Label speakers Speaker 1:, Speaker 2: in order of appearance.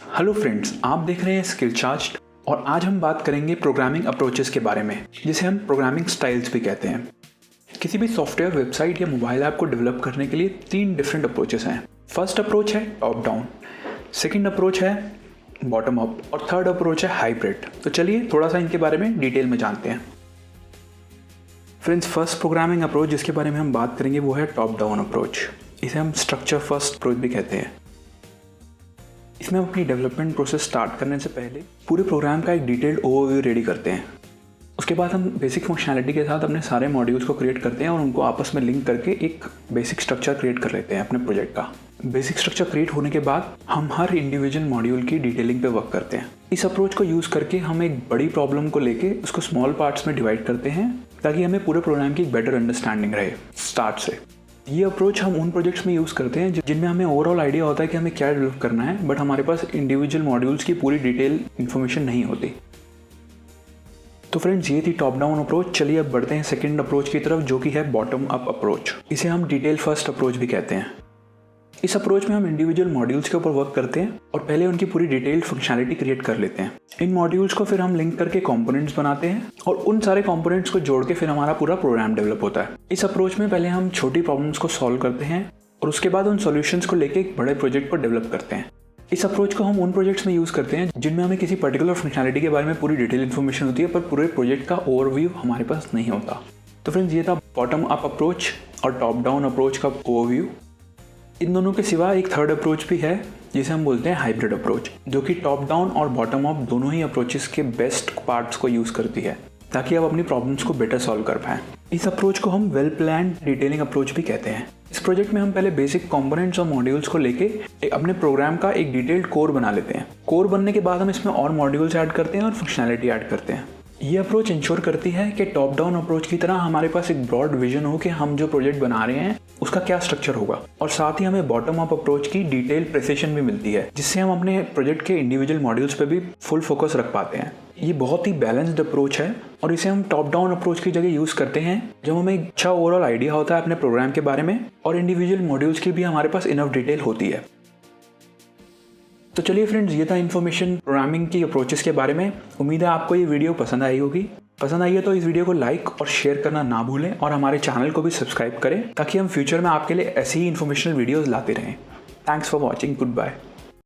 Speaker 1: Hello friends, आप देख रहे हैं स्किल चार्ट और आज हम बात करेंगे प्रोग्रामिंग अप्रोचेस के बारे में, जिसे हम प्रोग्रामिंग स्टाइल्स भी कहते हैं। किसी भी सॉफ्टवेयर, वेबसाइट या मोबाइल ऐप को डेवलप करने के लिए 3 डिफरेंट अप्रोचेस हैं। फर्स्ट अप्रोच है टॉप डाउन, सेकंड अप्रोच है बॉटम अप और थर्ड अप्रोच है हाइब्रिड। तो चलिए थोड़ा सा इनके बारे में डिटेल में जानते हैं। फ्रेंड्स, फर्स्ट प्रोग्रामिंग अप्रोच जिसके बारे में हम बात करेंगे वो है टॉप डाउन अप्रोच। इसे हम स्ट्रक्चर फर्स्ट अप्रोच भी कहते हैं। इसमें हम अपनी डेवलपमेंट प्रोसेस स्टार्ट करने से पहले पूरे प्रोग्राम का एक डिटेल्ड ओवरव्यू रेडी करते हैं। उसके बाद हम बेसिक फंक्शनैलिटी के साथ अपने सारे मॉड्यूल्स को क्रिएट करते हैं और उनको आपस में लिंक करके एक बेसिक स्ट्रक्चर क्रिएट कर लेते हैं अपने प्रोजेक्ट का। बेसिक स्ट्रक्चर क्रिएट होने के बाद हम हर इंडिविजुअल मॉड्यूल की डिटेलिंग पे वर्क करते हैं। इस अप्रोच को यूज़ करके हम एक बड़ी प्रॉब्लम को लेके उसको स्मॉल पार्ट्स में डिवाइड करते हैं ताकि हमें पूरे प्रोग्राम की एक बेटर अंडरस्टैंडिंग रहे स्टार्ट से। ये अप्रोच हम उन प्रोजेक्ट्स में यूज़ करते हैं जिनमें हमें ओवरऑल आइडिया होता है कि हमें क्या डेवलप करना है, बट हमारे पास इंडिविजुअल मॉड्यूल्स की पूरी डिटेल इन्फॉर्मेशन नहीं होती। तो फ्रेंड्स, ये थी टॉप डाउन अप्रोच। चलिए अब बढ़ते हैं सेकंड अप्रोच की तरफ, जो कि है बॉटम अप अप्रोच। इसे हम डिटेल फर्स्ट अप्रोच भी कहते हैं। इस अप्रोच में हम इंडिविजुअल मॉड्यूल्स के ऊपर वर्क करते हैं और पहले उनकी पूरी डिटेल्ड फंक्शनैलिटी क्रिएट कर लेते हैं। इन मॉड्यूल्स को फिर हम लिंक करके कंपोनेंट्स बनाते हैं और उन सारे कंपोनेंट्स को जोड़ के फिर हमारा पूरा प्रोग्राम डेवलप होता है। इस अप्रोच में पहले हम छोटी प्रॉब्लम्स को सॉल्व करते हैं और उसके बाद उन सॉल्यूशंस को लेके एक बड़े प्रोजेक्ट पर डेवलप करते हैं। इस अप्रोच को हम उन प्रोजेक्ट्स में यूज़ करते हैं जिनमें हमें किसी पर्टिकुलर फंक्शनैलिटी के बारे में पूरी डिटेल इन्फॉर्मेशन होती है, पर पूरे प्रोजेक्ट का ओवरव्यू हमारे पास नहीं होता। तो फ्रेंड्स, ये था बॉटम अप अप्रोच और टॉप डाउन अप्रोच का ओवरव्यू। इन दोनों के सिवा एक थर्ड अप्रोच भी है जिसे हम बोलते हैं हाइब्रिड अप्रोच, जो कि टॉप डाउन और बॉटम अप दोनों ही अप्रोचेस के बेस्ट पार्ट्स को यूज़ करती है ताकि आप अपनी प्रॉब्लम्स को बेटर सॉल्व कर पाएं। इस अप्रोच को हम वेल प्लान्ड डिटेलिंग अप्रोच भी कहते हैं। इस प्रोजेक्ट में हम पहले बेसिक कंपोनेंट्स और मॉड्यूल्स को लेके अपने प्रोग्राम का एक डिटेल्ड कोर बना लेते हैं। कोर बनने के बाद हम इसमें और मॉड्यूल्स ऐड करते हैं और फंक्शनैलिटी ऐड करते हैं। ये अप्रोच इंश्योर करती है कि टॉप डाउन अप्रोच की तरह हमारे पास एक ब्रॉड विजन हो कि हम जो प्रोजेक्ट बना रहे हैं उसका क्या स्ट्रक्चर होगा, और साथ ही हमें बॉटम अप अप्रोच की डिटेल प्रिसिशन भी मिलती है, जिससे हम अपने प्रोजेक्ट के इंडिविजुअल मॉड्यूल्स पे भी फुल फोकस रख पाते हैं। ये बहुत ही बैलेंस्ड अप्रोच है और इसे हम टॉप डाउन अप्रोच की जगह यूज़ करते हैं जब हमें एक अच्छा ओवरऑल आइडिया होता है अपने प्रोग्राम के बारे में और इंडिविजुअल मॉड्यूल्स की भी हमारे पास इनफ डिटेल होती है। तो चलिए फ्रेंड्स, ये था इन्फॉर्मेशन प्रोग्रामिंग की अप्रोचेस के बारे में। उम्मीद है आपको ये वीडियो पसंद आई होगी। पसंद आई है तो इस वीडियो को लाइक और शेयर करना ना भूलें और हमारे चैनल को भी सब्सक्राइब करें ताकि हम फ्यूचर में आपके लिए ऐसी ही इन्फॉर्मेशनल वीडियोस लाते रहें। Thanks for watching. Good bye.